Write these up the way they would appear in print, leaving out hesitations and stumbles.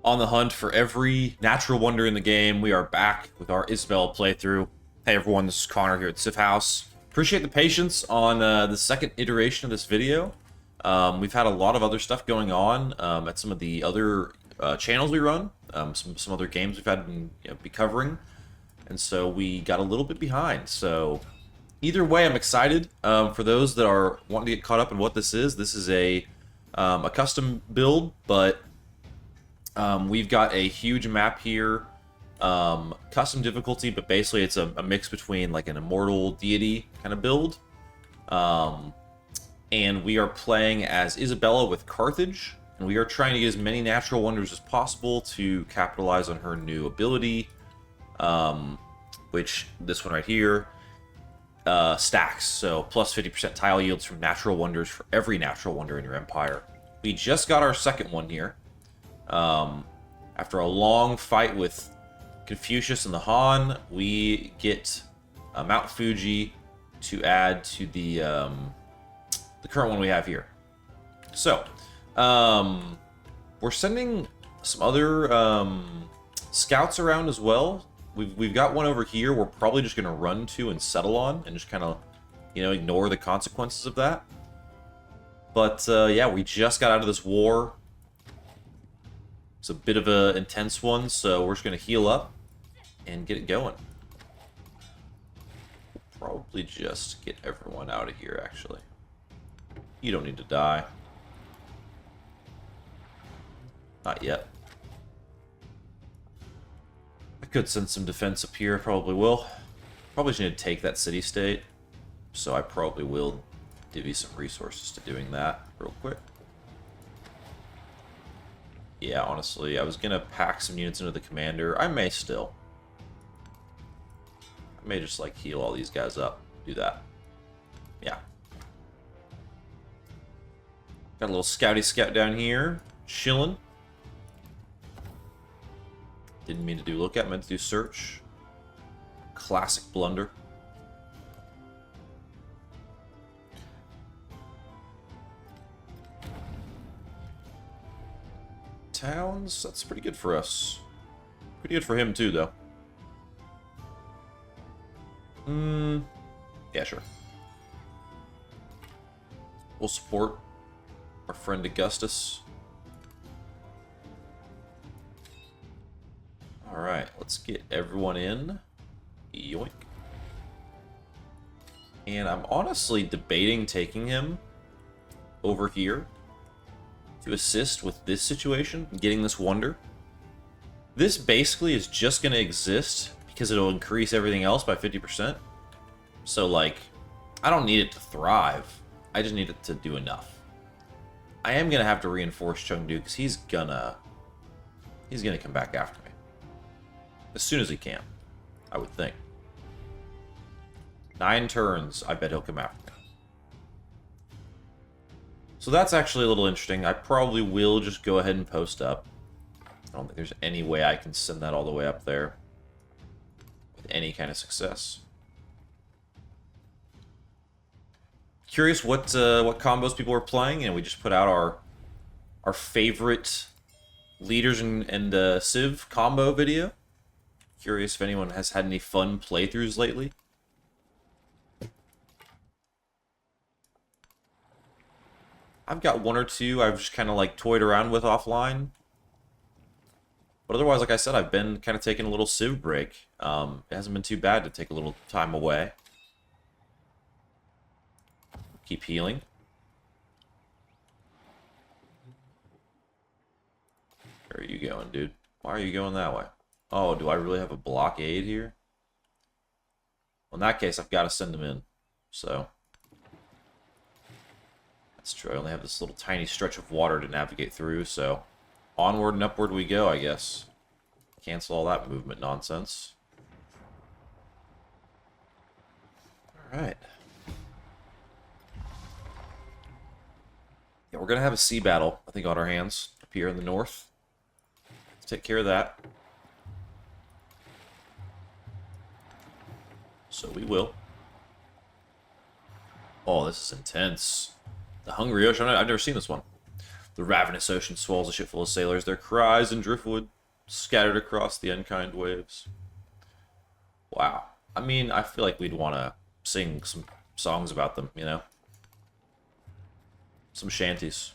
on the hunt for every natural wonder in the game. We are back with our Isabella playthrough. Hey everyone, this is Connor here at Civ Haus. Appreciate the patience on the second iteration of this video. We've had a lot of other stuff going on at some of the other channels we run, some other games we've had to be covering, and so we got a little bit behind. So either way, I'm excited. For those that are wanting to get caught up in what this is a custom build, but we've got a huge map here, custom difficulty, but basically it's a mix between like an immortal deity kind of build. And we are playing as Isabella with Carthage, and we are trying to get as many natural wonders as possible to capitalize on her new ability, which this one right here stacks. So plus 50% tile yields from natural wonders for every natural wonder in your empire. We just got our second one here. After a long fight with Confucius and the Han, we get Mount Fuji to add to the current one we have here. So, we're sending some other scouts around as well. We've got one over here we're probably just going to run to and settle on and just kind of, ignore the consequences of that. But, yeah, we just got out of this war. It's a bit of an intense one, so we're just going to heal up and get it going. We'll probably just get everyone out of here, actually. You don't need to die. Not yet. I could send some defense up here, probably will. Probably just need to take that city-state, so I probably will divvy some resources to doing that real quick. Yeah, honestly, I was going to pack some units into the commander. I may still. I may just, like, heal all these guys up. Do that. Yeah. Got a little scouty scout down here. Chilling. Didn't mean to do look at, meant to do search. Classic blunder. Towns, that's pretty good for us. Pretty good for him too, though. Yeah, sure. We'll support our friend Augustus. Alright, let's get everyone in. Yoink. And I'm honestly debating taking him over here to assist with this situation, getting this wonder. This basically is just going to exist because it'll increase everything else by 50%. So, like, I don't need it to thrive. I just need it to do enough. I am going to have to reinforce Chengdu because he's gonna come back after me. As soon as he can, I would think. 9 turns, I bet he'll come after me. So that's actually a little interesting. I probably will just go ahead and post up. I don't think there's any way I can send that all the way up there with any kind of success. Curious what combos people are playing, and we just put out our favorite leaders and Civ combo video. Curious if anyone has had any fun playthroughs lately. I've got one or two I've just kind of like toyed around with offline. But otherwise, like I said, I've been kind of taking a little Civ break. It hasn't been too bad to take a little time away. Keep healing. Where are you going, dude? Why are you going that way? Oh, do I really have a blockade here? Well, in that case, I've got to send them in. So that's true. I only have this little tiny stretch of water to navigate through, so onward and upward we go, I guess. Cancel all that movement nonsense. Alright. Yeah, we're going to have a sea battle, I think, on our hands up here in the north. Let's take care of that. So we will. Oh, this is intense. The Hungry Ocean. I've never seen this one. The ravenous ocean swells a ship full of sailors, their cries and driftwood scattered across the unkind waves. Wow. I mean, I feel like we'd want to sing some songs about them, you know? Some shanties.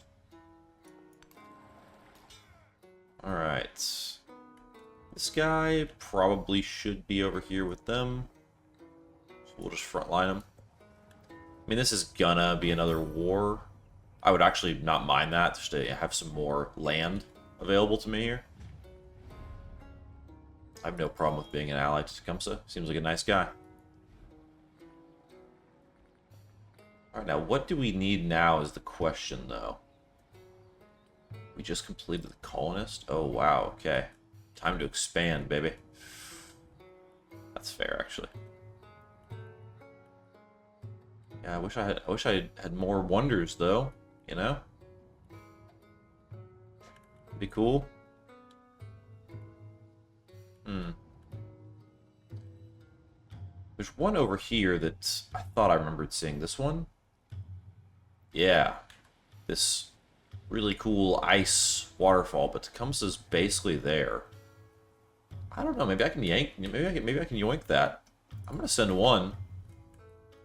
Alright. This guy probably should be over here with them. So we'll just frontline him. I mean, this is gonna be another war. I would actually not mind that, just to have some more land available to me here. I have no problem with being an ally to Tecumseh. Seems like a nice guy. Alright, now what do we need now is the question, though. We just completed the colonist? Oh, wow, okay. Time to expand, baby. That's fair, actually. Yeah, I wish I had more wonders, though. You know? Be cool. There's one over here that I thought I remembered seeing. This one? Yeah. This really cool ice waterfall, but Tecumseh's basically there. I don't know, maybe I can yoink that. I'm gonna send one.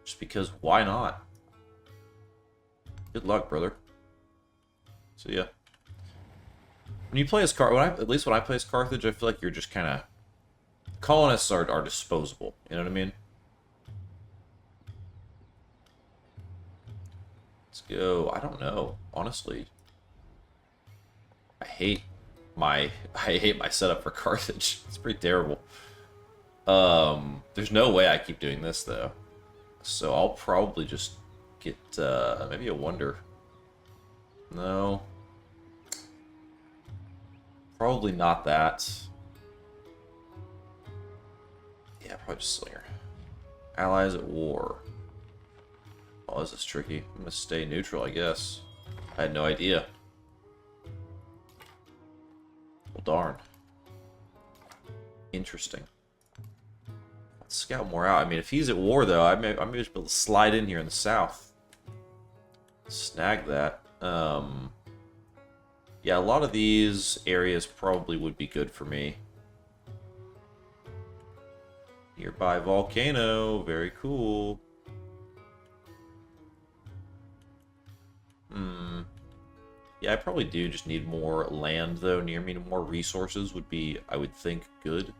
Just because why not? Good luck, brother. So yeah. When you play as at least when I play as Carthage, I feel like you're just kinda colonists are disposable, you know what I mean? Let's go. I don't know, honestly. I hate my setup for Carthage. It's pretty terrible. There's no way I keep doing this though. So I'll probably just get maybe a wonder. No. Probably not that. Yeah, probably just Slinger. Allies at war. Oh, this is tricky. I'm gonna stay neutral, I guess. I had no idea. Well, darn. Interesting. Let's scout more out. I mean, if he's at war, though, I may just be able to slide in here in the south. Snag that. Yeah, a lot of these areas probably would be good for me. Nearby volcano. Very cool. Yeah, I probably do just need more land, though, near me. More resources would be, I would think, good.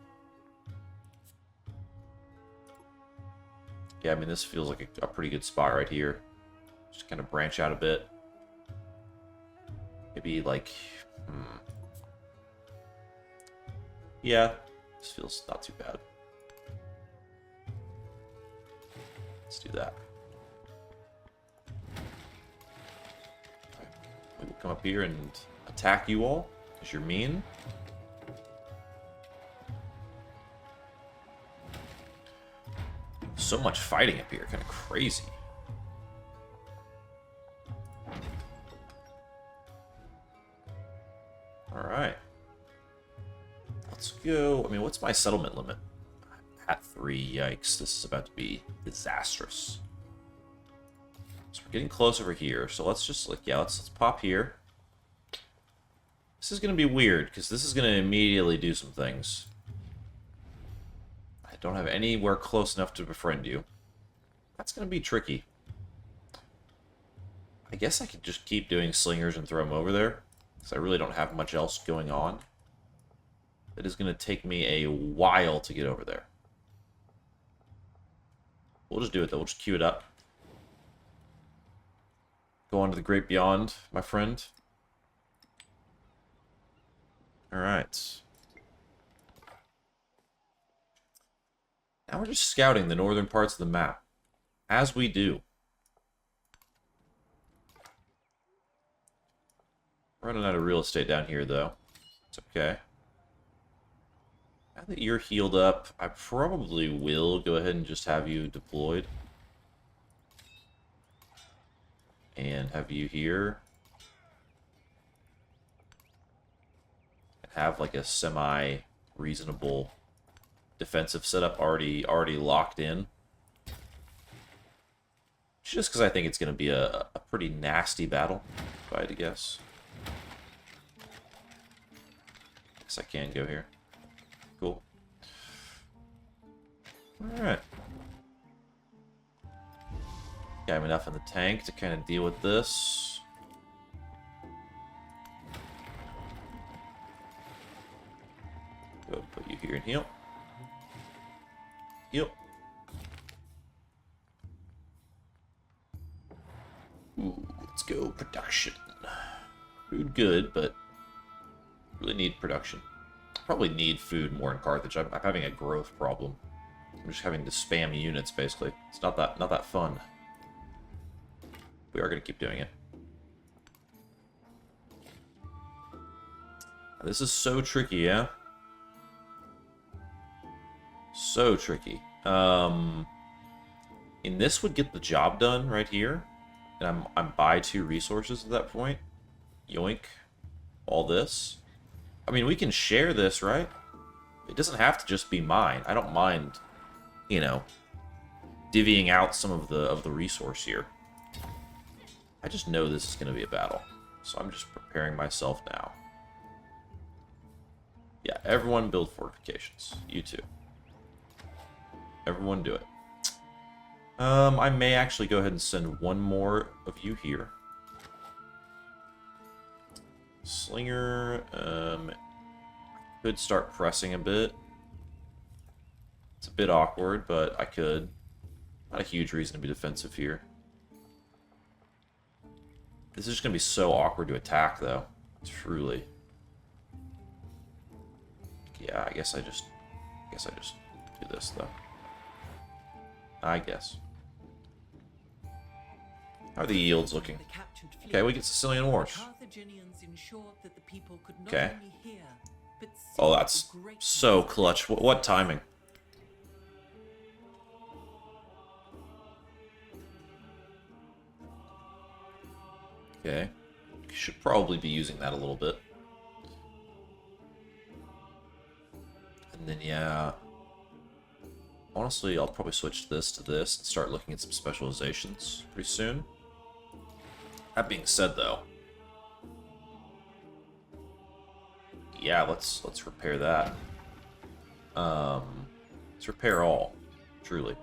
Yeah, I mean, this feels like a pretty good spot right here. Just kind of branch out a bit. Maybe, like... Yeah, this feels not too bad. Let's do that. We will come up here and attack you all, because you're mean. So much fighting up here, kind of crazy. Alright. Let's go. I mean, what's my settlement limit? At 3, yikes. This is about to be disastrous. So we're getting close over here, so let's just, like, yeah, let's pop here. This is going to be weird, because this is going to immediately do some things. I don't have anywhere close enough to befriend you. That's going to be tricky. I guess I could just keep doing slingers and throw them over there, because I really don't have much else going on. It is going to take me a while to get over there. We'll just do it, though. We'll just queue it up. Go on to the great beyond, my friend. Alright. Now we're just scouting the northern parts of the map. As we do. Running out of real estate down here, though. It's okay. Now that you're healed up, I probably will go ahead and just have you deployed. And have you here. And have like a semi-reasonable defensive setup already locked in. Just because I think it's going to be a pretty nasty battle, if I had to guess. guess I can go here. Cool. Alright. Got enough in the tank to kind of deal with this. Go put you here and heal. Heal. Ooh, let's go production. Food good, but really need production. Probably need food more in Carthage. I'm having a growth problem. I'm just having to spam units basically. It's not that fun. We are gonna keep doing it. This is so tricky, yeah? So tricky. And this would get the job done right here. And I'm by 2 resources at that point. Yoink. All this. I mean, we can share this, right? It doesn't have to just be mine. I don't mind, you know, divvying out some of the resource here. I just know this is going to be a battle. So I'm just preparing myself now. Yeah, everyone build fortifications. You too. Everyone do it. I may actually go ahead and send one more of you here. Slinger, could start pressing a bit. It's a bit awkward, but I could. Not a huge reason to be defensive here. This is just going to be so awkward to attack, though. Truly. Yeah, I guess I just do this, though. I guess. How are the yields looking? Okay, we get Sicilian Wars. Okay. Oh, that's so clutch. What timing? Okay. Should probably be using that a little bit. And then, yeah. Honestly, I'll probably switch this to this and start looking at some specializations pretty soon. That being said, though, yeah, let's repair that. Let's repair all, truly.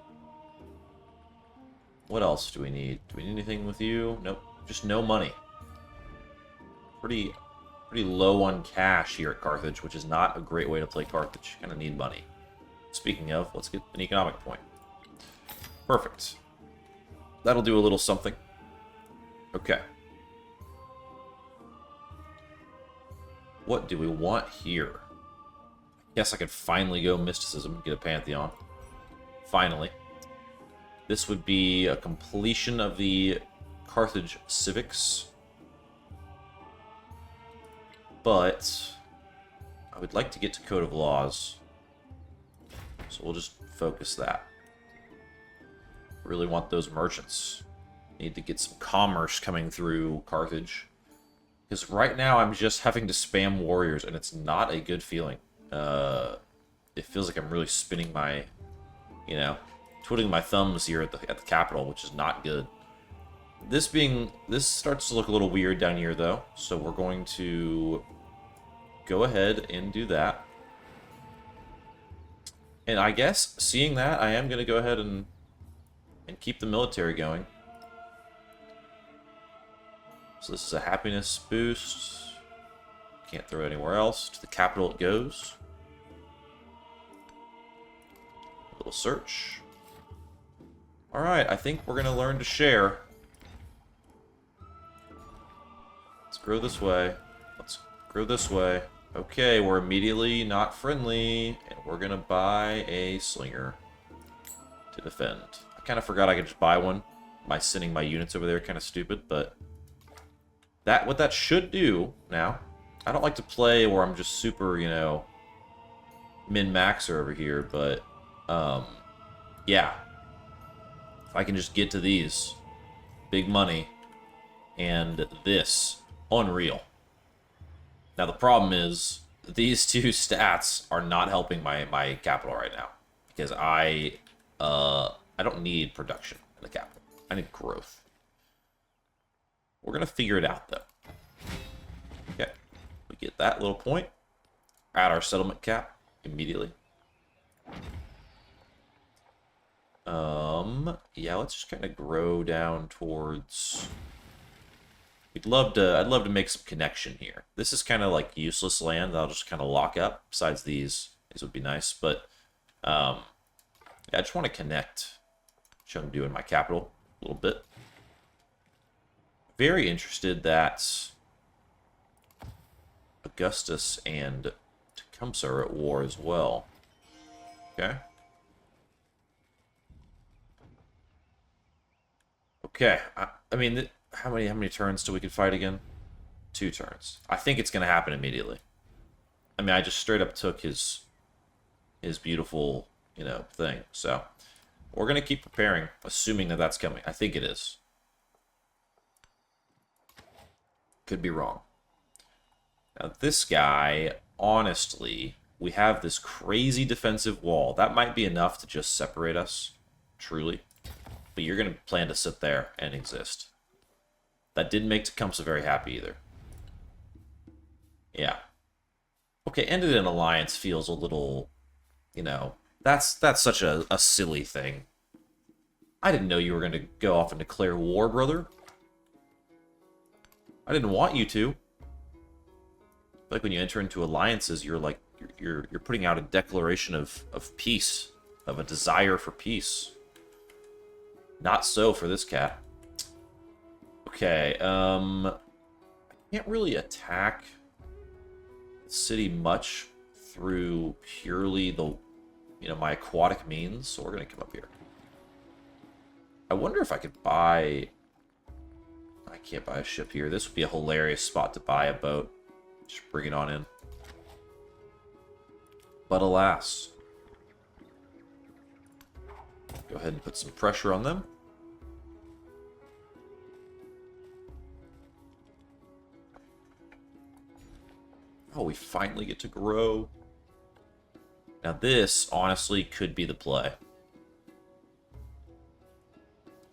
What else do we need? Do we need anything with you? Nope, just no money. Pretty low on cash here at Carthage, which is not a great way to play Carthage. Kind of need money. Speaking of, let's get an economic point. Perfect. That'll do a little something. Okay. What do we want here? Guess I could finally go mysticism and get a pantheon. Finally. This would be a completion of the Carthage civics. But I would like to get to Code of Laws. So we'll just focus that. Really want those merchants. Need to get some commerce coming through Carthage. Because right now I'm just having to spam warriors, and it's not a good feeling. It feels like I'm really spinning my, you know, twiddling my thumbs here at the capital, which is not good. This starts to look a little weird down here, though. So we're going to go ahead and do that. And I guess, seeing that, I am going to go ahead and keep the military going. So this is a happiness boost. Can't throw it anywhere else. To the capital it goes. A little search. Alright, I think we're going to learn to share. Let's grow this way. Let's grow this way. Okay, we're immediately not friendly, and we're gonna buy a slinger to defend. I kind of forgot I could just buy one. My sending my units over there kind of stupid, but what that should do now. I don't like to play where I'm just super, you know, min-maxer over here, but yeah. If I can just get to these, big money, and this, unreal. Now, the problem is, these two stats are not helping my capital right now. Because I don't need production in the capital. I need growth. We're going to figure it out, though. Okay. We get that little point. at our settlement cap immediately. Yeah, let's just kind of grow down towards... I'd love to make some connection here. This is kind of like useless land that I'll just kind of lock up. Besides these would be nice, but yeah, I just want to connect Chengdu and my capital a little bit. Very interested that Augustus and Tecumseh are at war as well. Okay. Okay, I mean, how many turns till we can fight again? 2 turns. I think it's going to happen immediately. I mean, I just straight up took his beautiful, you know, thing. So, we're going to keep preparing, assuming that that's coming. I think it is. Could be wrong. Now, this guy, honestly, we have this crazy defensive wall. That might be enough to just separate us, truly. But you're going to plan to sit there and exist. That didn't make Tecumseh very happy either. Yeah. Okay, ended in alliance feels a little, you know, that's such a silly thing. I didn't know you were going to go off and declare war, brother. I didn't want you to. Like when you enter into alliances, you're like you're putting out a declaration of peace, of a desire for peace. Not so for this cat. Okay, I can't really attack the city much through purely the, you know, my aquatic means, so we're gonna come up here. I wonder if I could buy... I can't buy a ship here. This would be a hilarious spot to buy a boat. Just bring it on in. But alas. Go ahead and put some pressure on them. Oh, we finally get to grow. Now this, honestly, could be the play.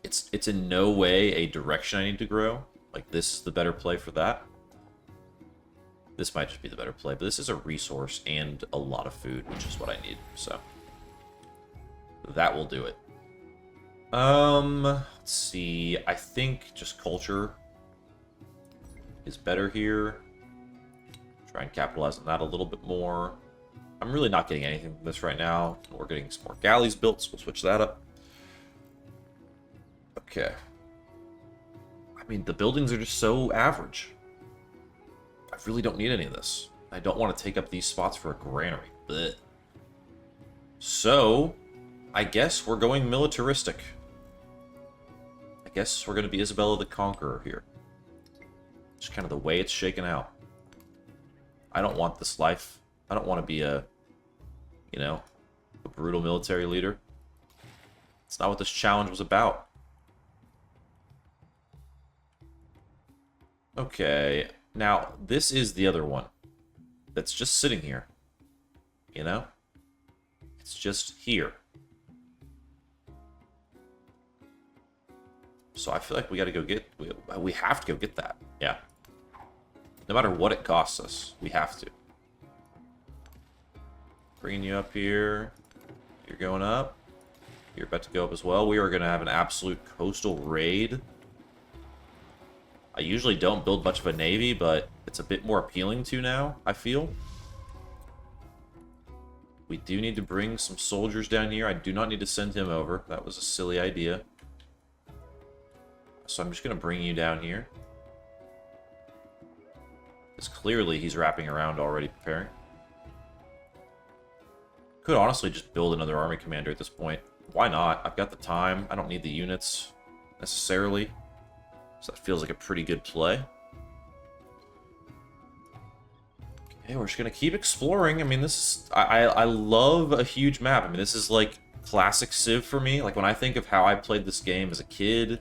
It's in no way a direction I need to grow. Like, this is the better play for that. This might just be the better play, but this is a resource and a lot of food, which is what I need, so. That will do it. Let's see. I think just culture is better here. Try and capitalize on that a little bit more. I'm really not getting anything from this right now. We're getting some more galleys built, so we'll switch that up. Okay. I mean, the buildings are just so average. I really don't need any of this. I don't want to take up these spots for a granary. Blech. So, I guess we're going militaristic. I guess we're going to be Isabella the Conqueror here. Just kind of the way it's shaken out. I don't want this life. I don't want to be a, you know, a brutal military leader. It's not what this challenge was about. Okay, now this is the other one that's just sitting here, you know? It's just here. So I feel like we gotta go get, we have to go get that, yeah. No matter what it costs us, we have to. Bringing you up here, you're going up, you're about to go up as well. We are gonna have an absolute coastal raid. I usually don't build much of a navy, but it's a bit more appealing to now, I feel. We do need to bring some soldiers down here. I do not need to send him over. That was a silly idea. So I'm just going to bring you down here. Because clearly he's wrapping around already preparing. Could honestly just build another army commander at this point. Why not? I've got the time. I don't need the units necessarily. So that feels like a pretty good play. Okay, we're just gonna keep exploring. I mean, this is... I love a huge map. I mean, this is like classic Civ for me. Like, when I think of how I played this game as a kid,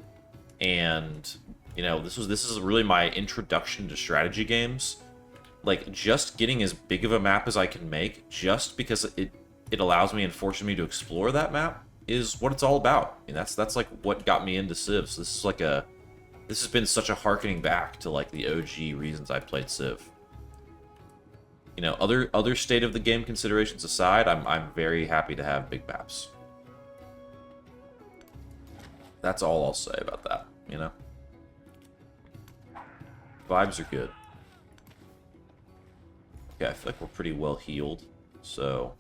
and, you know, this is really my introduction to strategy games. Like, just getting as big of a map as I can make, just because it allows me and forces me to explore that map, is what it's all about. I mean, that's like what got me into Civs. This is like a... This has been such a harkening back to, like, the OG reasons I played Civ. you know, other state of the game considerations aside, I'm very happy to have big maps. That's all I'll say about that, you know? Vibes are good. Okay, I feel like we're pretty well healed, so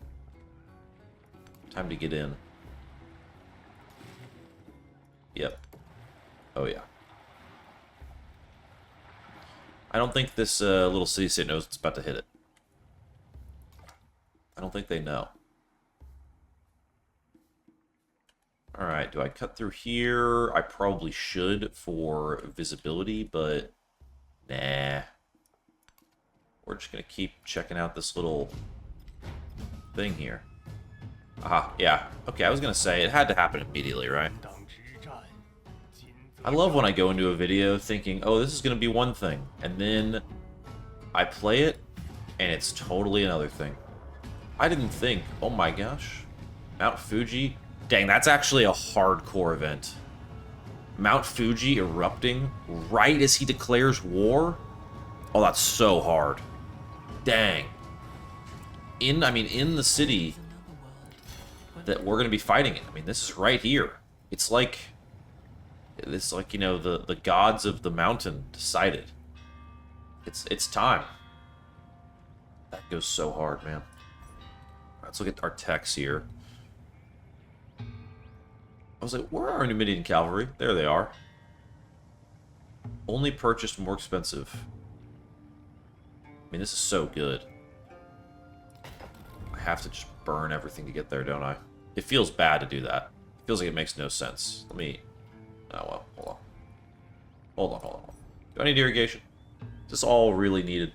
time to get in. Yep. Oh, yeah. I don't think this little city-state knows it's about to hit it. I don't think they know. Alright, do I cut through here? I probably should for visibility, but nah. We're just gonna keep checking out this little thing here. Aha, yeah. Okay, I was gonna say, it had to happen immediately, right? I love when I go into a video thinking, oh, this is gonna be one thing, and then I play it, and it's totally another thing. I didn't think, oh my gosh, Mount Fuji? Dang, that's actually a hardcore event. Mount Fuji erupting right as he declares war? Oh, that's so hard. Dang. In the city that we're going to be fighting in. I mean, this is right here. It's like, you know, the gods of the mountain decided. It's time. That goes so hard, man. Let's look at our techs here. I was like, where are our Numidian cavalry? There they are. Only purchased more expensive. I mean, this is so good. I have to just burn everything to get there, don't I? It feels bad to do that. It feels like it makes no sense. Let me... Oh, well, hold on. Hold on. Do I need irrigation? Is this all really needed?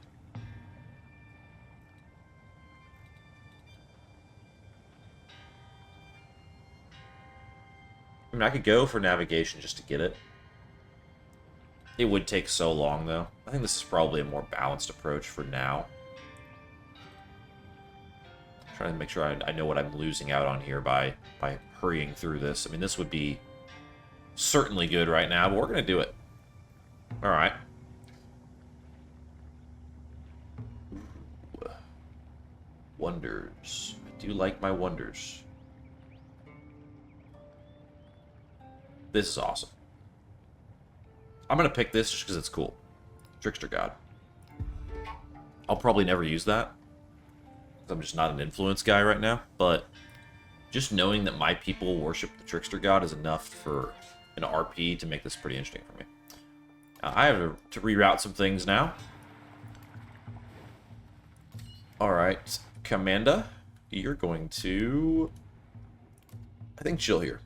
I mean, I could go for navigation just to get it. It would take so long, though. I think this is probably a more balanced approach for now. I'm trying to make sure I know what I'm losing out on here by hurrying through this. I mean, this would be certainly good right now, but we're going to do it. All right. Ooh. Wonders. I do like my wonders. This is awesome. I'm going to pick this just because it's cool. Trickster God. I'll probably never use that. I'm just not an influence guy right now. But just knowing that my people worship the Trickster God is enough for an RP to make this pretty interesting for me. I have to reroute some things now. Alright. Commander, you're going to... I think chill here.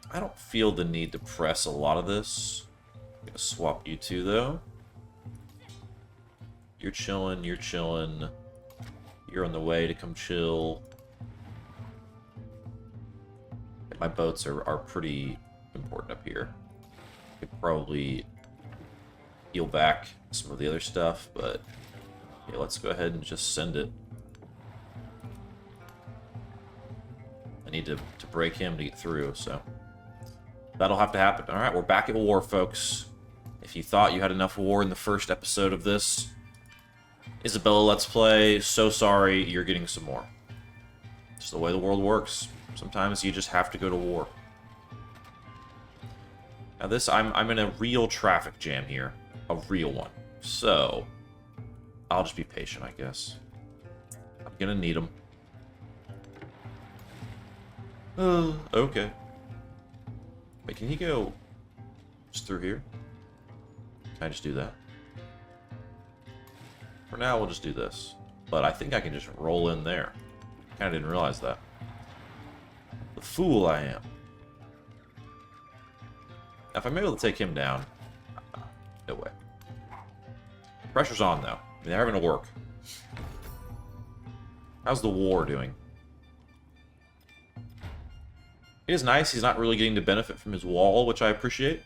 I don't feel the need to press a lot of this. I'm going to swap you two, though. You're chilling, you're chilling. You're on the way to come chill. My boats are pretty important up here. Could probably heal back some of the other stuff, but yeah, let's go ahead and just send it. I need to break him to get through, so... That'll have to happen. Alright, we're back at war, folks. If you thought you had enough war in the first episode of this Isabella Let's Play, so sorry, you're getting some more. It's the way the world works. Sometimes you just have to go to war. Now this, I'm in a real traffic jam here. A real one. So, I'll just be patient, I guess. I'm gonna need them. Okay. Wait, can he go just through here? Can I just do that? For now, we'll just do this. But I think I can just roll in there. Kinda didn't realize that. The fool I am. Now, if I'm able to take him down... No way. Pressure's on, though. I mean, they're having to work. How's the war doing? It is nice. He's not really getting to benefit from his wall, which I appreciate.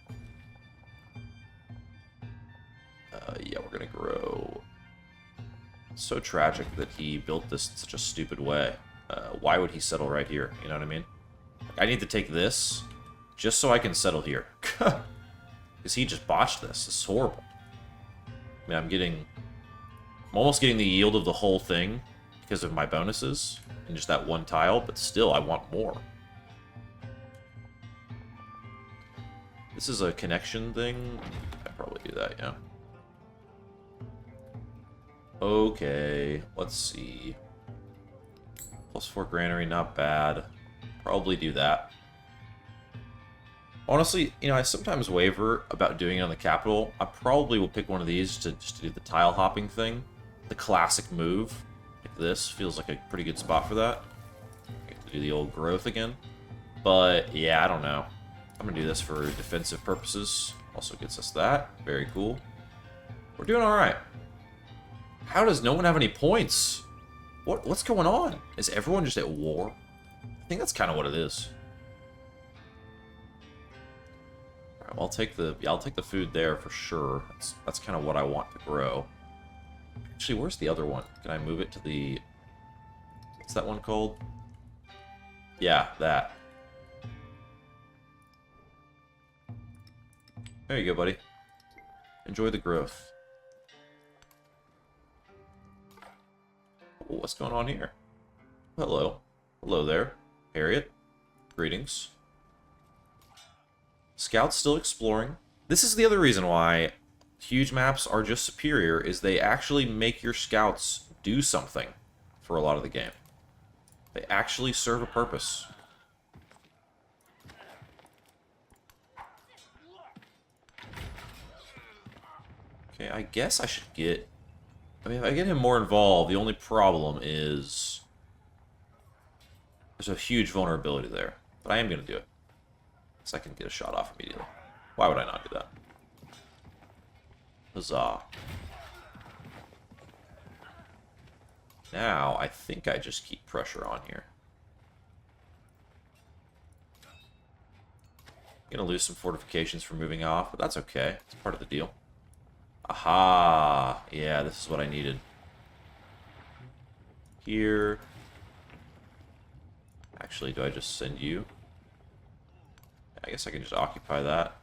Yeah, we're going to grow. It's so tragic that he built this in such a stupid way. Why would he settle right here? You know what I mean? I need to take this just so I can settle here. Because he just botched this. This is horrible. I mean, I'm almost getting the yield of the whole thing because of my bonuses and just that one tile, but still, I want more. This is a connection thing. I'd probably do that, yeah. Okay, let's see. +4 granary, not bad. Probably do that. Honestly, you know, I sometimes waver about doing it on the capital. I probably will pick one of these to just to do the tile hopping thing. The classic move. Like this feels like a pretty good spot for that. I get to do the old growth again. But yeah, I don't know. I'm gonna do this for defensive purposes. Also gets us that. Very cool. We're doing alright. How does no one have any points? What's going on? Is everyone just at war? I think that's kind of what it is. Alright, well, I'll take the food there for sure. That's kind of what I want to grow. Actually, where's the other one? Can I move it to the... What's that one called? Yeah, that. There you go, buddy. Enjoy the growth. Oh, what's going on here? Hello. Hello there, Harriet. Greetings. Scouts still exploring. This is the other reason why huge maps are just superior, is they actually make your scouts do something for a lot of the game. They actually serve a purpose. Okay, I guess I should get... I mean, if I get him more involved, the only problem is... There's a huge vulnerability there. But I am going to do it. So I can get a shot off immediately. Why would I not do that? Huzzah. Now, I think I just keep pressure on here. I'm going to lose some fortifications for moving off, but that's okay. It's part of the deal. Aha! Yeah, this is what I needed. Here. Actually, do I just send you? I guess I can just occupy that.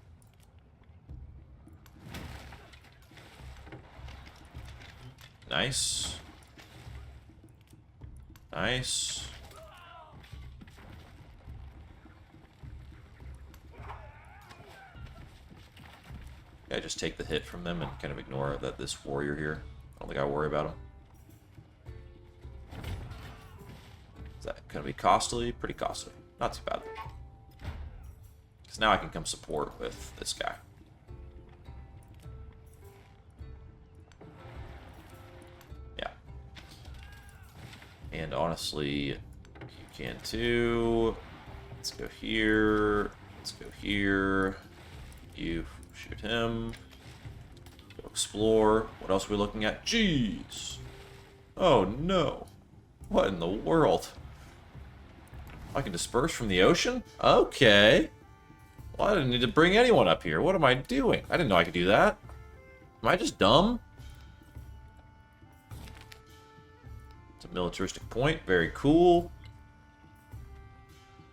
Nice. Nice. Yeah, just take the hit from them and kind of ignore that this warrior here. I don't think I worry about him. Is that going to be costly? Pretty costly. Not too bad. Because now I can come support with this guy. Yeah. And honestly, you can too. Let's go here. Let's go here. You shoot him. Go explore. What else are we looking at? Jeez. Oh no. What in the world? I can disperse from the ocean? Okay. Well, I didn't need to bring anyone up here. What am I doing? I didn't know I could do that. Am I just dumb? It's a militaristic point. Very cool.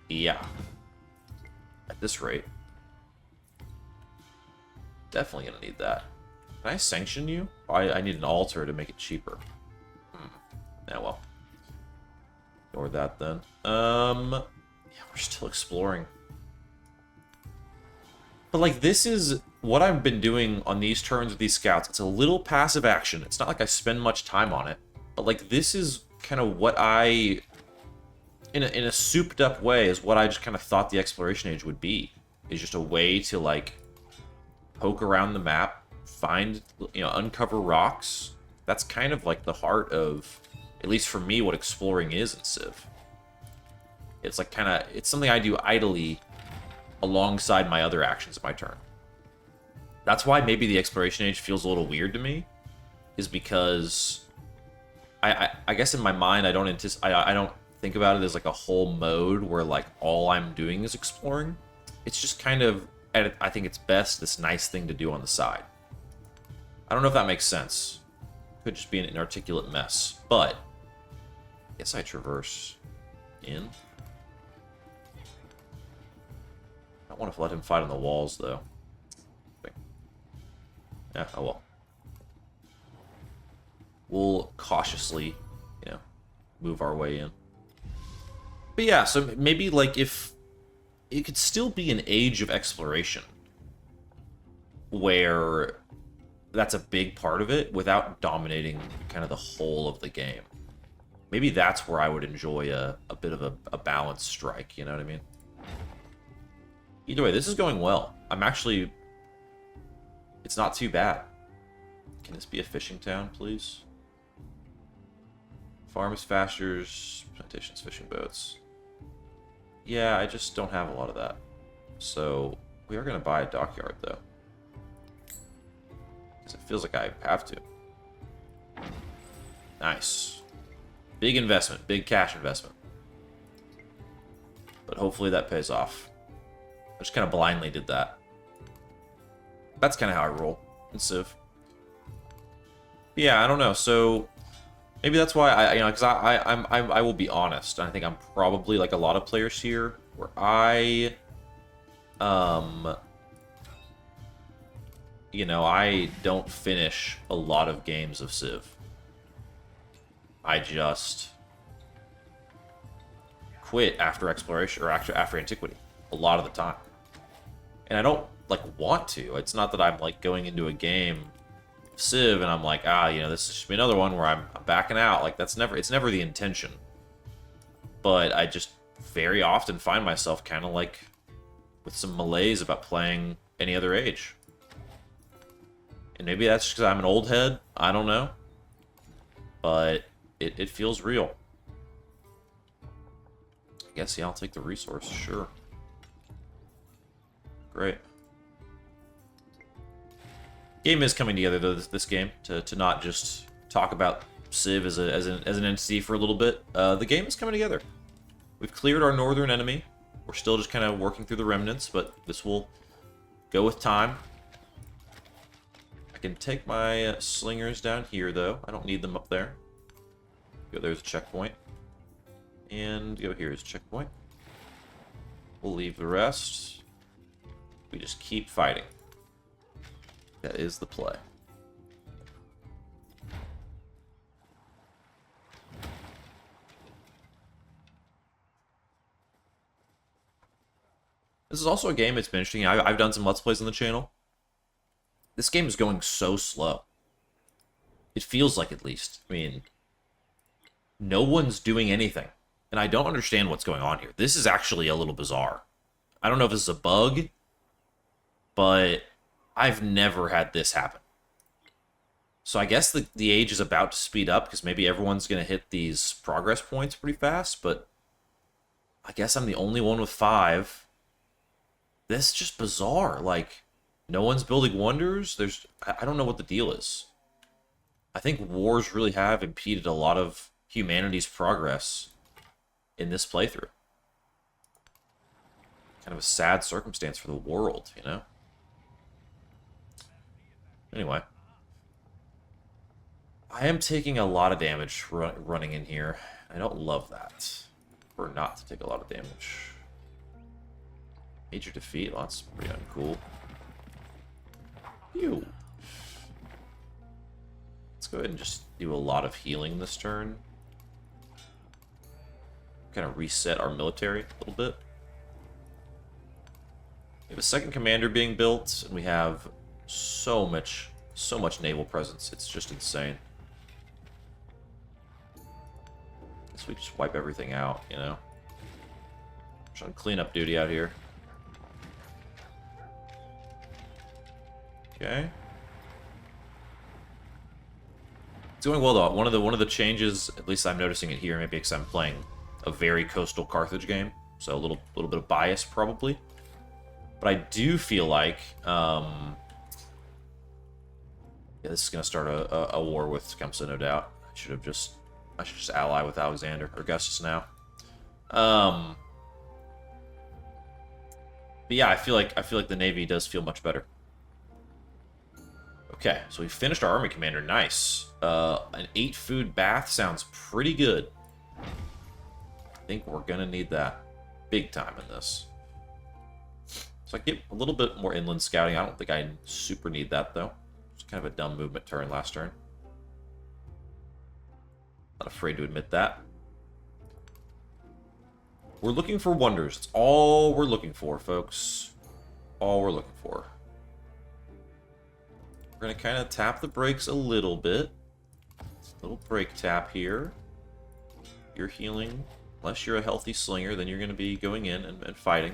Yeah. At this rate. Definitely gonna need that. Can I sanction you? Oh, I need an altar to make it cheaper. Yeah, well. Ignore that then. Yeah, we're still exploring. But like, this is what I've been doing on these turns with these scouts. It's a little passive action. It's not like I spend much time on it. But like, this is kind of what I, in a souped up way, is what I just kind of thought the exploration age would be. Is just a way to like poke around the map, find, you know, uncover rocks. That's kind of like the heart of, at least for me, what exploring is in Civ. It's like kind of, it's something I do idly alongside my other actions of my turn. That's why maybe the exploration age feels a little weird to me, is because I guess in my mind I don't think about it as like a whole mode where like all I'm doing is exploring. It's just kind of, I think it's best, this nice thing to do on the side. I don't know if that makes sense. Could just be an inarticulate mess, but I guess I traverse in. I don't want to let him fight on the walls, though. Yeah, oh well. we'll cautiously, you know, move our way in. But yeah, so maybe like if it could still be an age of exploration where that's a big part of it without dominating kind of the whole of the game. Maybe that's where I would enjoy a bit of a balanced strike, you know what I mean? Either way, this is going well. I'm actually... It's not too bad. Can this be a fishing town, please? Farms, pastures, plantations, fishing boats. Yeah, I just don't have a lot of that. So, we are going to buy a dockyard, though. Because it feels like I have to. Nice. Big investment. Big cash investment. But hopefully that pays off. I just kind of blindly did that. That's kind of how I roll in Civ. Yeah, I don't know. So maybe that's why because I will be honest. I think I'm probably like a lot of players here, where I don't finish a lot of games of Civ. I just quit after exploration or after Antiquity a lot of the time, and I don't like want to. It's not that I'm like going into a game of Civ and I'm like, this is just be another one where I'm backing out. Like it's never the intention. But I just very often find myself kind of like with some malaise about playing any other age. And maybe that's just because I'm an old head. I don't know. But it feels real. I guess, yeah, I'll take the resource. Sure. Great. Game is coming together, though, this game, to not just talk about Civ as an entity for a little bit. The game is coming together. We've cleared our northern enemy. We're still just kind of working through the remnants, but this will go with time. I can take my slingers down here, though. I don't need them up there. Go there's a checkpoint. And go here's a checkpoint. We'll leave the rest. We just keep fighting. That is the play. This is also a game that's been interesting. I've done some Let's Plays on the channel. This game is going so slow. It feels like, at least. I mean, no one's doing anything. And I don't understand what's going on here. This is actually a little bizarre. I don't know if this is a bug, but I've never had this happen. So I guess the age is about to speed up because maybe everyone's going to hit these progress points pretty fast, but I guess I'm the only one with 5. This is just bizarre. Like, no one's building wonders. I don't know what the deal is. I think wars really have impeded a lot of humanity's progress in this playthrough. Kind of a sad circumstance for the world, you know? Anyway. I am taking a lot of damage running in here. I don't love that. Or not to take a lot of damage. Major defeat? Well, that's pretty uncool. Phew. Let's go ahead and just do a lot of healing this turn. Kind of reset our military a little bit. We have a second commander being built, and we have so much naval presence. It's just insane. Guess we just wipe everything out, you know? Just on cleanup duty out here. Okay. It's going well though. One of the changes, at least I'm noticing it here, maybe because I'm playing a very coastal Carthage game, so a little bit of bias probably. But I do feel like, yeah, this is gonna start a war with Tecumseh, no doubt. I should just ally with Alexander or Augustus now. But yeah, I feel like the Navy does feel much better. Okay, so we finished our army commander. Nice. An 8 food bath sounds pretty good. I think we're gonna need that big time in this. So I get a little bit more inland scouting. I don't think I super need that though. It's kind of a dumb movement turn last turn. Not afraid to admit that. We're looking for wonders. It's all we're looking for, folks. All we're looking for. We're going to kind of tap the brakes a little bit. A little brake tap here. You're healing. Unless you're a healthy slinger, then you're going to be going in and fighting.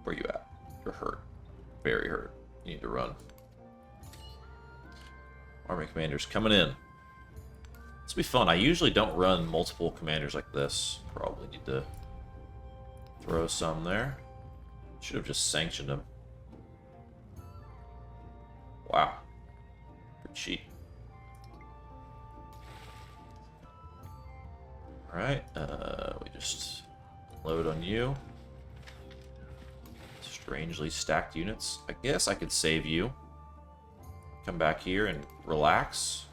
Where you at? You're hurt. Very hurt. You need to run. Army commanders coming in. This will be fun. I usually don't run multiple commanders like this. Probably need to throw some there. Should have just sanctioned them. Wow. Pretty cheap. Alright, we just load on you. Strangely stacked units. I guess I could save you. Come back here and relax.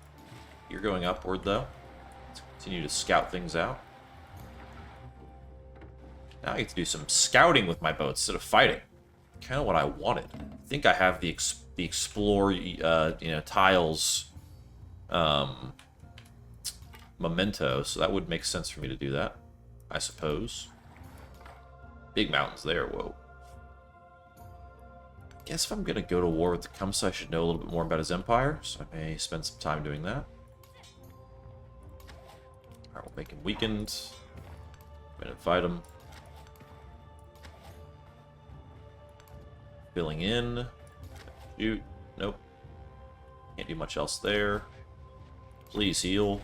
You're going upward, though. Let's continue to scout things out. Now I get to do some scouting with my boats instead of fighting. Kind of what I wanted. I think I have the explore, tiles memento, so that would make sense for me to do that, I suppose. Big mountains there, whoa. Guess if I'm going to go to war with Tecumseh, I should know a little bit more about his empire, so I may spend some time doing that. Alright, we'll make him weakened. I'm going to fight him. Filling in. Shoot. Nope. Can't do much else there. Please heal.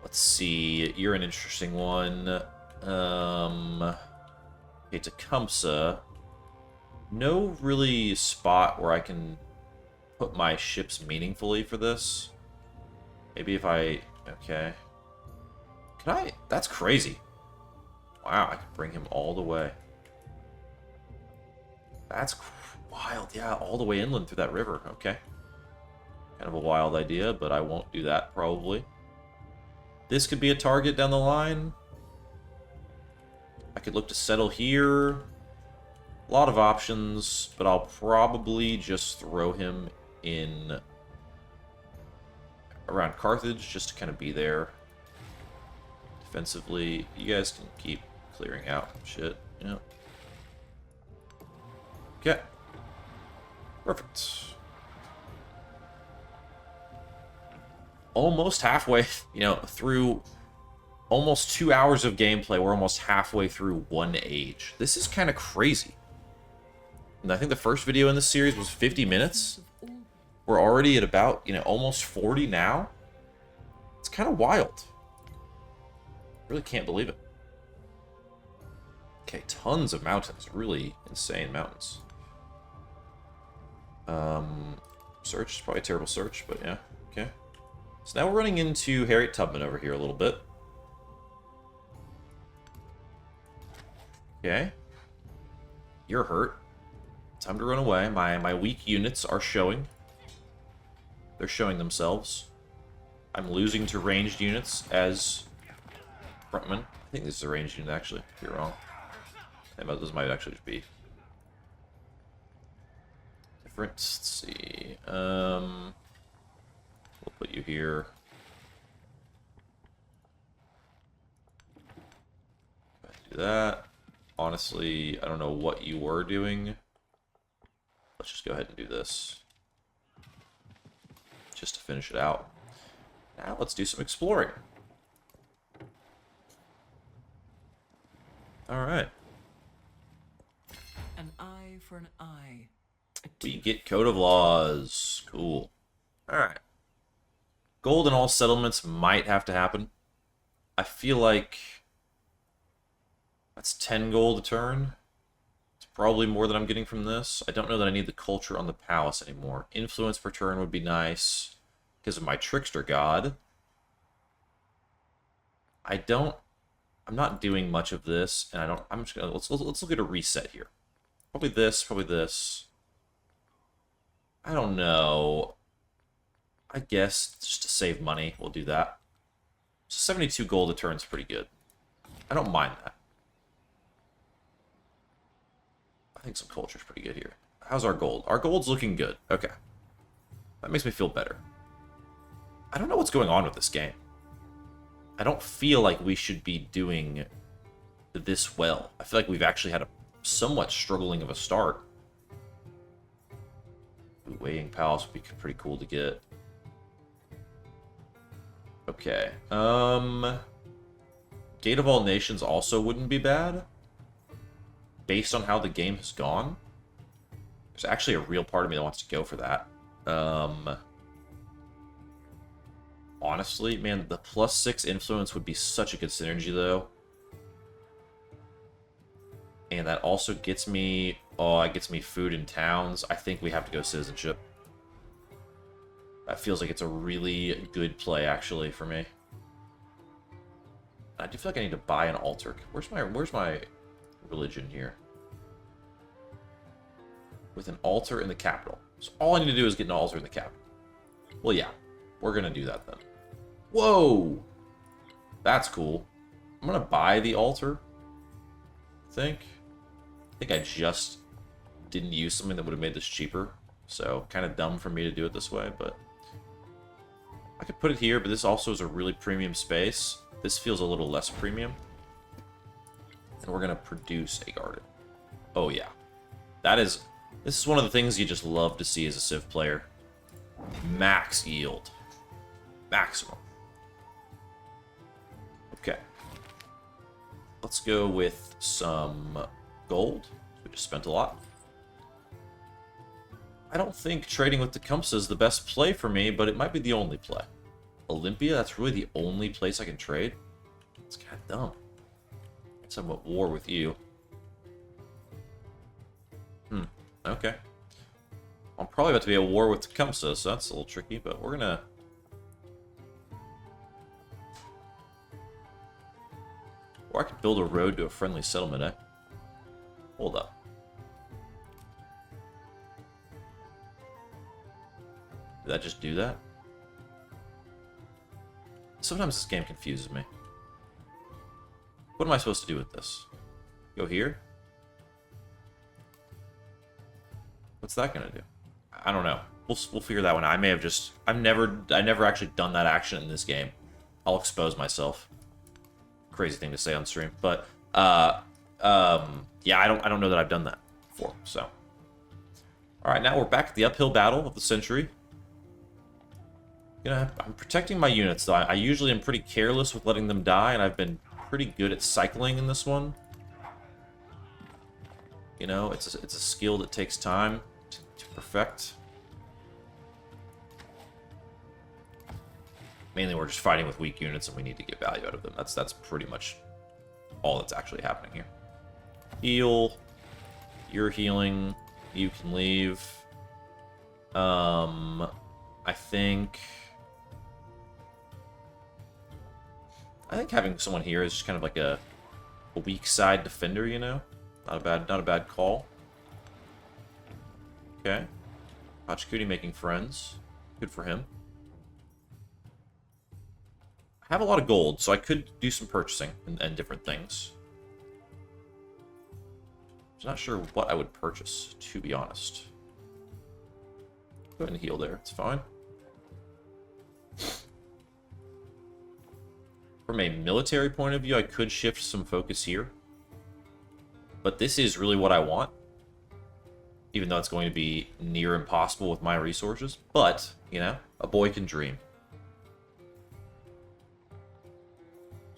Let's see. You're an interesting one. Okay, Tecumseh. No really spot where I can put my ships meaningfully for this. Maybe if I... Okay. Can I... That's crazy. Wow, I could bring him all the way. That's wild. Yeah, all the way inland through that river. Okay. Kind of a wild idea, but I won't do that, probably. This could be a target down the line. I could look to settle here. A lot of options, but I'll probably just throw him in around Carthage just to kind of be there. Defensively, you guys can keep clearing out shit. Yeah. Okay. Perfect. Almost halfway, through almost 2 hours of gameplay. We're almost halfway through one age. This is kind of crazy. And I think the first video in this series was 50 minutes. We're already at about, almost 40 now. It's kind of wild. Really can't believe it. Okay, tons of mountains. Really insane mountains. Search is probably a terrible search, but yeah. Okay. So now we're running into Harriet Tubman over here a little bit. Okay. You're hurt. Time to run away. My weak units are showing. They're showing themselves. I'm losing to ranged units as frontman. I think this is a ranged unit, actually. If you're wrong. This might actually just be different. Let's see. We'll put you here. Do that. Honestly, I don't know what you were doing. Let's just go ahead and do this. Just to finish it out. Now let's do some exploring. Alright. An eye for an eye. We get Code of Laws. Cool. Alright. Gold in all settlements might have to happen. I feel like that's 10 gold a turn. It's probably more than I'm getting from this. I don't know that I need the culture on the palace anymore. Influence per turn would be nice because of my trickster god. I'm not doing much of this, and I'm just gonna let's look at a reset here. Probably this, probably this. I don't know. I guess just to save money, we'll do that. So 72 gold a turn is pretty good. I don't mind that. think some culture's pretty good here. How's our gold? Our gold's looking good. Okay. That makes me feel better. I don't know what's going on with this game. I don't feel like we should be doing this well. I feel like we've actually had a somewhat struggling of a start. Ooh, Weighing Palace would be pretty cool to get. Okay. Gate of All Nations also wouldn't be bad. Based on how the game has gone. There's actually a real part of me that wants to go for that. Honestly, man, the +6 influence would be such a good synergy, though. And that also gets me... Oh, it gets me food in towns. I think we have to go citizenship. That feels like it's a really good play, actually, for me. I do feel like I need to buy an altar. Where's my religion here? With an altar in the capital. So all I need to do is get an altar in the capital. Well, yeah. We're going to do that, then. Whoa! That's cool. I'm going to buy the altar. I think I just didn't use something that would have made this cheaper. So, kind of dumb for me to do it this way, but... I could put it here, but this also is a really premium space. This feels a little less premium. And we're going to produce a garden. Oh, yeah. This is one of the things you just love to see as a Civ player. Max yield. Maximum. Okay. Let's go with some gold. We just spent a lot. I don't think trading with Tecumseh is the best play for me, but it might be the only play. Olympia, that's really the only place I can trade? It's kind of dumb. I guess I'm at war with you. Okay. I'm probably about to be at war with Tecumseh, so that's a little tricky, but we're gonna... Or I could build a road to a friendly settlement, eh? Hold up. Did that just do that? Sometimes this game confuses me. What am I supposed to do with this? Go here? What's that gonna do? I don't know. We'll figure that one out. I may have just... I never actually done that action in this game. I'll expose myself. Crazy thing to say on stream, but yeah, I don't know that I've done that before. So, all right, now we're back at the uphill battle of the century. I'm protecting my units though. I usually am pretty careless with letting them die, and I've been pretty good at cycling in this one. You know, it's a skill that takes time to perfect. Mainly we're just fighting with weak units and we need to get value out of them. That's pretty much all that's actually happening here. Heal. You're healing. You can leave. I think having someone here is just kind of like a weak side defender, you know? Not a bad call. Okay. Antiquity making friends. Good for him. I have a lot of gold, so I could do some purchasing and different things. I'm not sure what I would purchase, to be honest. Go ahead and heal there. It's fine. From a military point of view, I could shift some focus here. But this is really what I want. Even though it's going to be near impossible with my resources. But, you know, a boy can dream.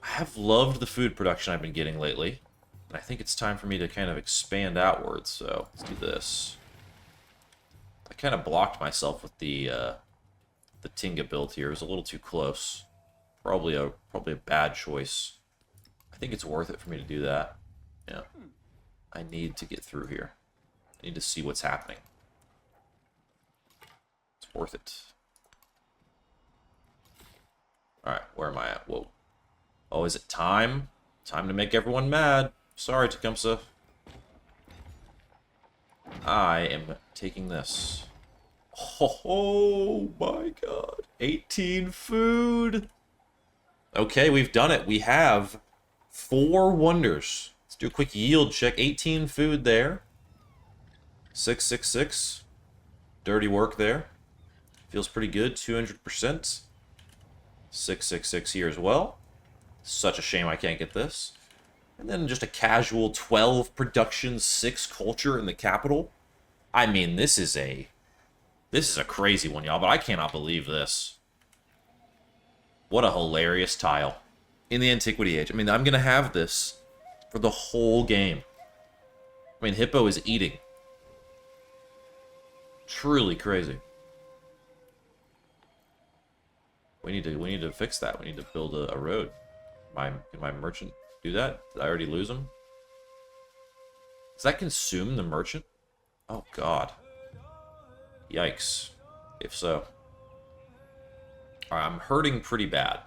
I have loved the food production I've been getting lately. And I think it's time for me to kind of expand outwards. So, let's do this. I kind of blocked myself with the Tinga build here. It was a little too close. Probably a bad choice. I think it's worth it for me to do that. Yeah. I need to get through here. I need to see what's happening. It's worth it. Alright, where am I at? Whoa. Oh, is it time? Time to make everyone mad. Sorry, Tecumseh. I am taking this. Oh my god. 18 food. Okay, we've done it. We have 4 wonders. Let's do a quick yield check. 18 food there. 666. Dirty work there. Feels pretty good. 200%. 666 here as well. Such a shame I can't get this. And then just a casual 12 production, 6 culture in the capital. I mean, this is a crazy one, y'all, but I cannot believe this. What a hilarious tile. In the Antiquity Age. I mean, I'm going to have this for the whole game. I mean, Hippo is eating. Truly crazy. We need to fix that. We need to build a road. Can my merchant do that? Did I already lose him? Does that consume the merchant? Oh, God. Yikes. If so. Alright, I'm hurting pretty bad.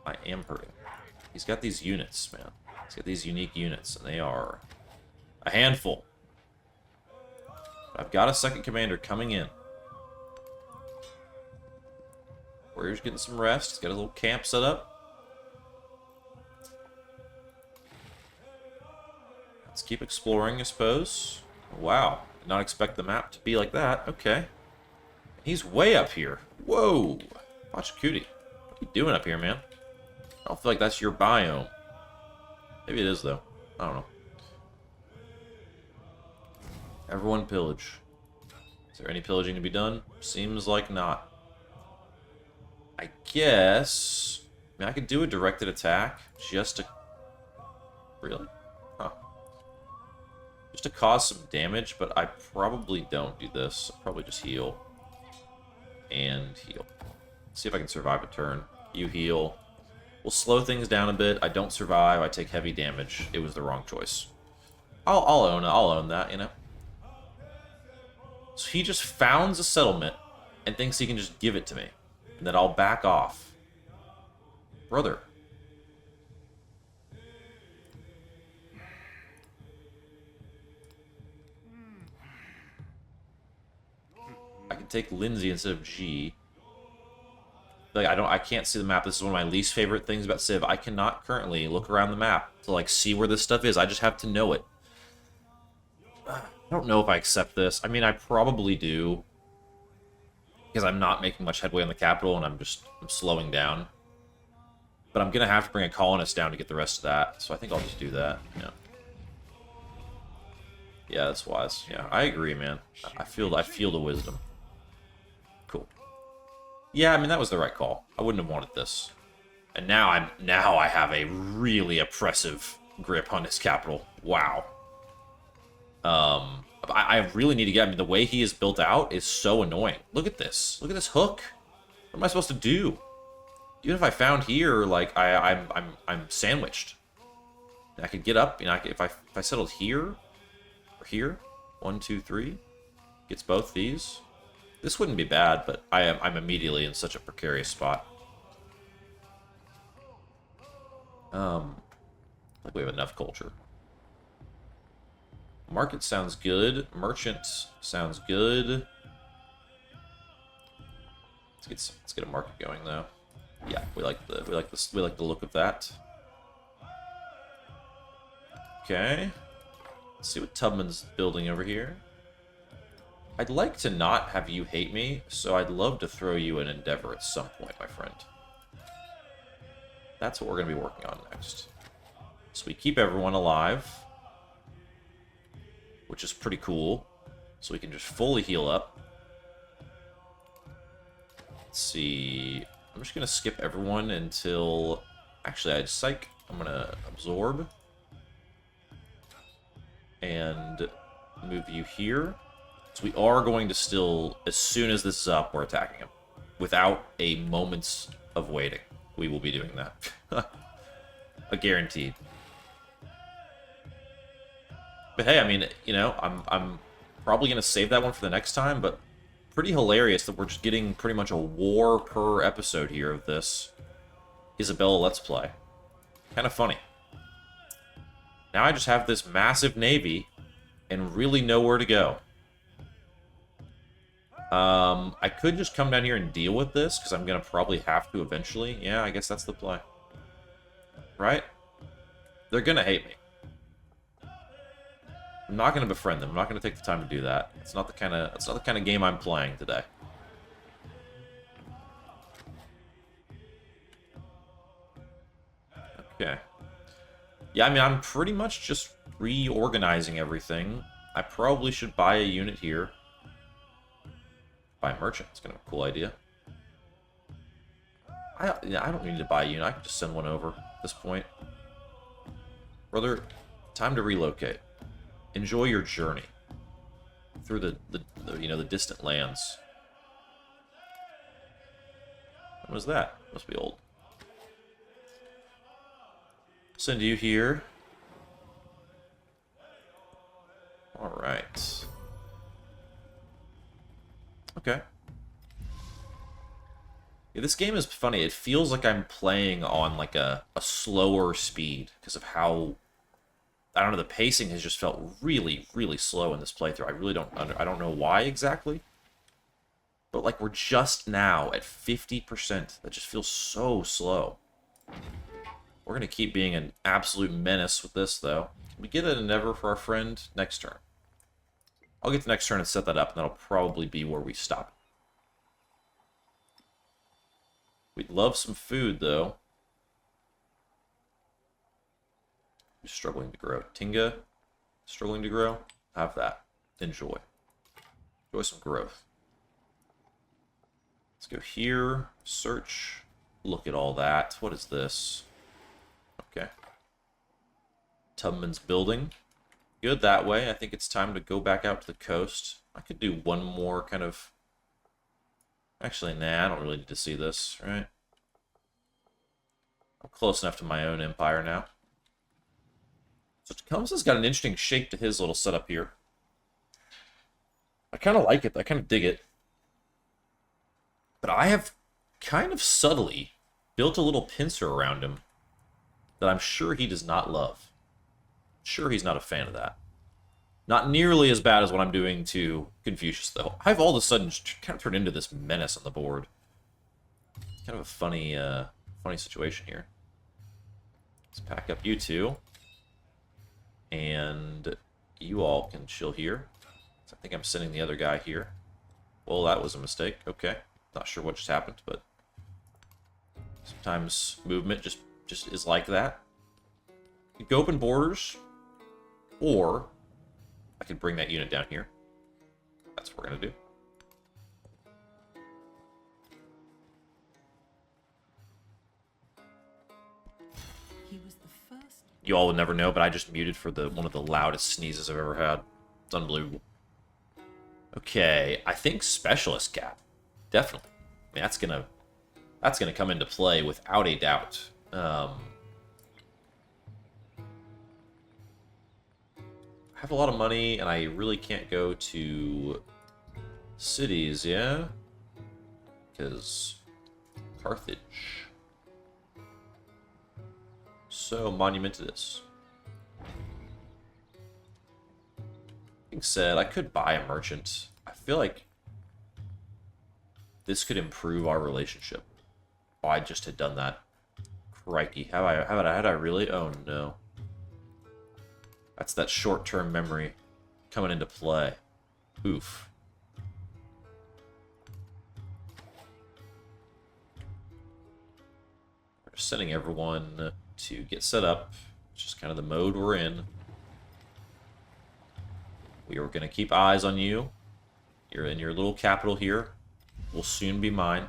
I am hurting. He's got these units, man. He's got these unique units, and they are a handful. I've got a second commander coming in. Warrior's getting some rest. He's got a little camp set up. Let's keep exploring, I suppose. Wow. Did not expect the map to be like that. Okay. He's way up here. Whoa. Antiquity. What are you doing up here, man? I don't feel like that's your biome. Maybe it is, though. I don't know. Everyone pillage. Is there any pillaging to be done? Seems like not. I guess... I mean, I could do a directed attack just to... Really? Huh. Just to cause some damage, but I probably don't do this. I'll probably just heal. And heal. See if I can survive a turn. You heal. We'll slow things down a bit. I don't survive. I take heavy damage. It was the wrong choice. I'll own it. I'll own that, you know? So he just founds a settlement and thinks he can just give it to me. And then I'll back off. Brother. I can take Lindsay instead of G. Like, I can't see the map. This is one of my least favorite things about Civ. I cannot currently look around the map to, like, see where this stuff is. I just have to know it. I don't know if I accept this. I mean, I probably do. Because I'm not making much headway on the capital, and I'm slowing down. But I'm going to have to bring a colonist down to get the rest of that. So I think I'll just do that. Yeah. Yeah, that's wise. Yeah, I agree, man. I feel the wisdom. Cool. Yeah, I mean, that was the right call. I wouldn't have wanted this. And now I have a really oppressive grip on his capital. Wow. I really need to get... I mean, the way he is built out is so annoying. Look at this. Look at this hook. What am I supposed to do? Even if I found here, like, I'm sandwiched. I could get up, you know, if I settled here, or here, 1, 2, 3, gets both these. This wouldn't be bad, but I'm immediately in such a precarious spot. Like we have enough culture. Market sounds good. Merchant sounds good. Let's get a market going though. Yeah, we like the look of that. Okay. Let's see what Tubman's building over here. I'd like to not have you hate me, so I'd love to throw you an endeavor at some point, my friend. That's what we're going to be working on next. So we keep everyone alive, which is pretty cool. So we can just fully heal up. Let's see. I'm just going to skip everyone until... Actually, I'd psych. I'm going to absorb. And move you here. So we are going to still, as soon as this is up, we're attacking him. Without a moment's of waiting. We will be doing that. A guaranteed. But hey, I mean, you know, I'm probably going to save that one for the next time, but pretty hilarious that we're just getting pretty much a war per episode here of this Isabella Let's Play. Kind of funny. Now I just have this massive navy and really know where to go. I could just come down here and deal with this, because I'm going to probably have to eventually. Yeah, I guess that's the play. Right? They're going to hate me. I'm not going to befriend them. I'm not going to take the time to do that. It's not the kind of game I'm playing today. Okay. Yeah, I mean, I'm pretty much just reorganizing everything. I probably should buy a unit here. Buy a merchant. It's kind of a cool idea. Yeah, I don't need to buy a unit. I can just send one over at this point. Brother, time to relocate. Enjoy your journey through the distant lands. What was that? Must be old. Send you here. All right. Okay. Yeah, this game is funny. It feels like I'm playing on like a slower speed because of how, I don't know, the pacing has just felt really, really slow in this playthrough. I really I don't know why exactly. But like we're just now at 50%. That just feels so slow. We're going to keep being an absolute menace with this, though. Can we get an endeavor for our friend next turn? I'll get the next turn and set that up, and that'll probably be where we stop. We'd love some food, though. Who's struggling to grow? Tinga? Struggling to grow? Have that. Enjoy. Enjoy some growth. Let's go here. Search. Look at all that. What is this? Okay. Tubman's building. Good that way. I think it's time to go back out to the coast. I could do one more kind of... Actually, nah, I don't really need to see this, right? I'm close enough to my own empire now. So Tecumseh's got an interesting shape to his little setup here. I kind of like it. I kind of dig it. But I have kind of subtly built a little pincer around him that I'm sure he does not love. Sure he's not a fan of that. Not nearly as bad as what I'm doing to Confucius, though. I've all of a sudden kind of turned into this menace on the board. It's kind of a funny, funny situation here. Let's pack up you two. And you all can chill here. I think I'm sending the other guy here. Well, that was a mistake. Okay. Not sure what just happened, but sometimes movement just is like that. You could go open borders, or I could bring that unit down here. That's what we're going to do. He was the first. You all would never know, but I just muted for one of the loudest sneezes I've ever had. It's unbelievable. Okay, I think specialist cap. Definitely. I mean, that's gonna come into play without a doubt. I have a lot of money, and I really can't go to cities, yeah? Because Carthage. So monumentous. Being said, I could buy a merchant. I feel like this could improve our relationship. Oh, I just had done that. Crikey. Had I really? Oh, no. That's that short-term memory coming into play. Oof. We're just sending everyone to get set up. It's just kind of the mode we're in. We are going to keep eyes on you. You're in your little capital here. Will soon be mine.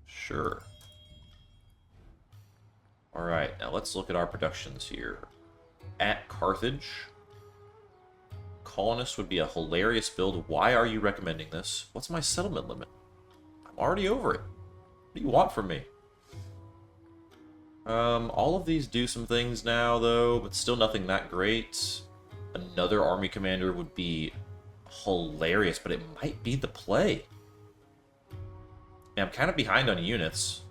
Sure. Alright, now let's look at our productions here. At Carthage. Colonists would be a hilarious build. Why are you recommending this? What's my settlement limit? I'm already over it. What do you want from me? All of these do some things now, though, but still nothing that great. Another army commander would be hilarious, but it might be the play. And I'm kind of behind on units,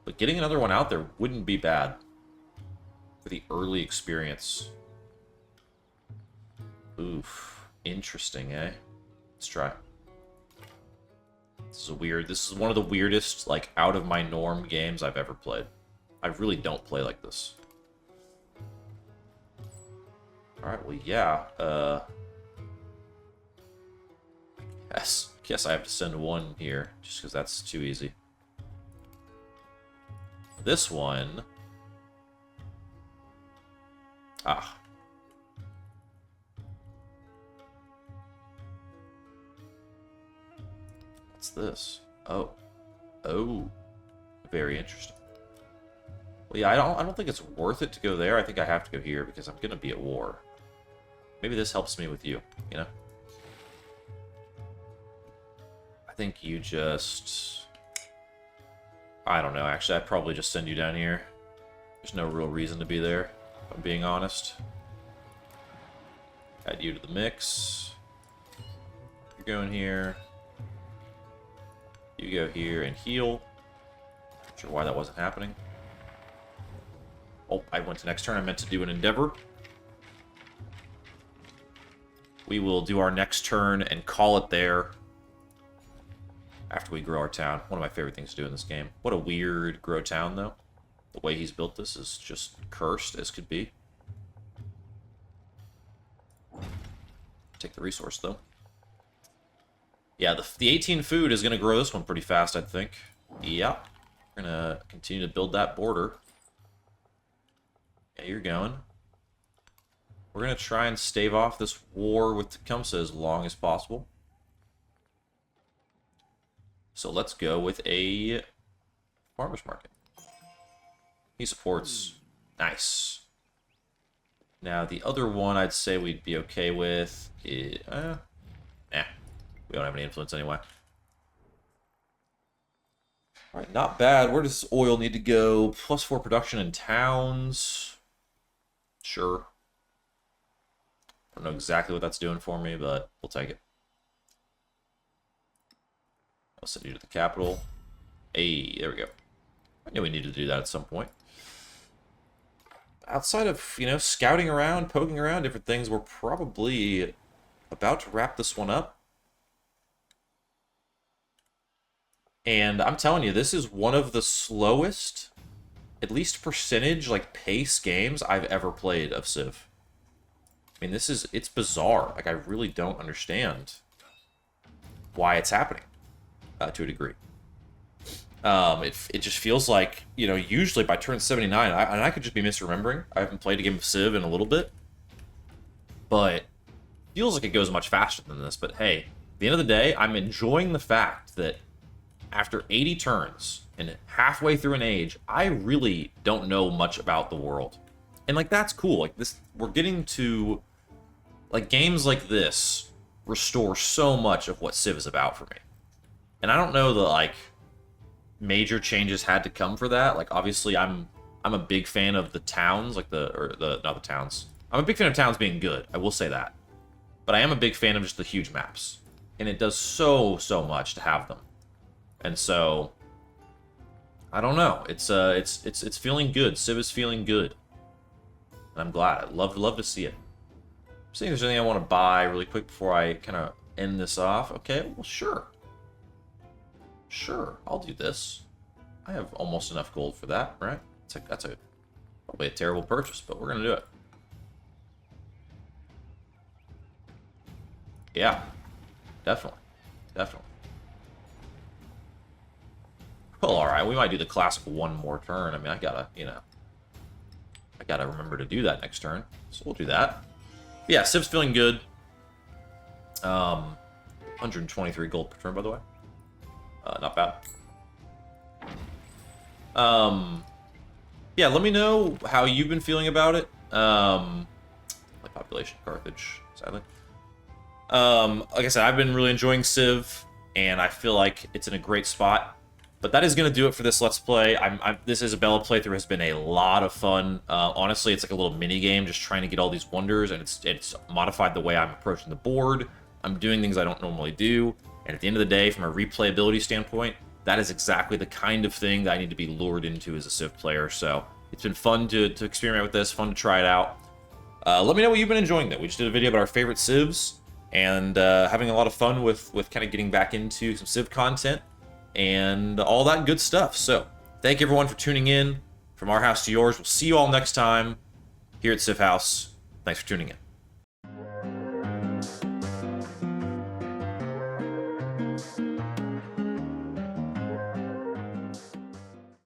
but getting another one out there wouldn't be bad for the early experience. Oof. Interesting, eh? Let's try. This is one of the weirdest, like, out of my norm games I've ever played. I really don't play like this. Alright, well, yeah. Guess I have to send one here, just because that's too easy. This one... Ah. What's this? Oh. Oh. Very interesting. Well, yeah, I don't think it's worth it to go there. I think I have to go here because I'm going to be at war. Maybe this helps me with you, you know? I think you just... I don't know, actually. I'd probably just send you down here. There's no real reason to be there, if I'm being honest. Add you to the mix. You're going here. You go here and heal. Not sure why that wasn't happening. Oh, I went to next turn. I meant to do an endeavor. We will do our next turn and call it there. After we grow our town. One of my favorite things to do in this game. What a weird grow town, though. The way he's built this is just cursed as could be. Take the resource, though. Yeah, the 18 food is going to grow this one pretty fast, I think. Yeah. We're going to continue to build that border. Yeah, you're going. We're going to try and stave off this war with Tecumseh as long as possible. So let's go with a farmer's market. He supports. Nice. Now, the other one I'd say we'd be okay with is... nah. We don't have any influence anyway. Alright, not bad. Where does oil need to go? +4 production in towns. Sure. I don't know exactly what that's doing for me, but we'll take it. I'll send you to the capital. Hey, there we go. I knew we needed to do that at some point. Outside of, you know, scouting around, poking around, different things, we're probably about to wrap this one up. And I'm telling you, this is one of the slowest, at least percentage, like, pace games I've ever played of Civ. I mean, it's bizarre. Like, I really don't understand why it's happening, to a degree. It just feels like, you know, usually by turn 79, and I could just be misremembering. I haven't played a game of Civ in a little bit. But it feels like it goes much faster than this. But hey, at the end of the day, I'm enjoying the fact that after 80 turns and halfway through an age, I really don't know much about the world. And, like, that's cool. Like, this, we're getting to, like, games like this restore so much of what Civ is about for me. And I don't know that, like, major changes had to come for that. Like, obviously, I'm a big fan of the towns, like not the towns. I'm a big fan of towns being good. I will say that. But I am a big fan of just the huge maps. And it does so much to have them. And so, I don't know. It's feeling good. Civ is feeling good. And I'm glad. I'd love to see it. I'm seeing if there's anything I want to buy really quick before I kind of end this off. Okay, well, sure. Sure, I'll do this. I have almost enough gold for that, right? That's probably a terrible purchase, but we're going to do it. Yeah, definitely. Definitely. Well, alright, we might do the classic one more turn. I mean, I gotta remember to do that next turn. So we'll do that. But yeah, Civ's feeling good. 123 gold per turn, by the way. Not bad. Yeah, let me know how you've been feeling about it. My population, Carthage, sadly. Like I said, I've been really enjoying Civ, and I feel like it's in a great spot. But that is going to do it for this Let's Play. This Isabella playthrough has been a lot of fun. Honestly, it's like a little mini game, just trying to get all these wonders, and it's modified the way I'm approaching the board. I'm doing things I don't normally do, and at the end of the day, from a replayability standpoint, that is exactly the kind of thing that I need to be lured into as a Civ player. So it's been fun to experiment with this, fun to try it out. Let me know what you've been enjoying, though. We just did a video about our favorite Civs, and having a lot of fun with kind of getting back into some Civ content and all that good stuff. So thank you everyone for tuning in. From our house to yours, we'll see you all next time here at Civ House. Thanks for tuning in.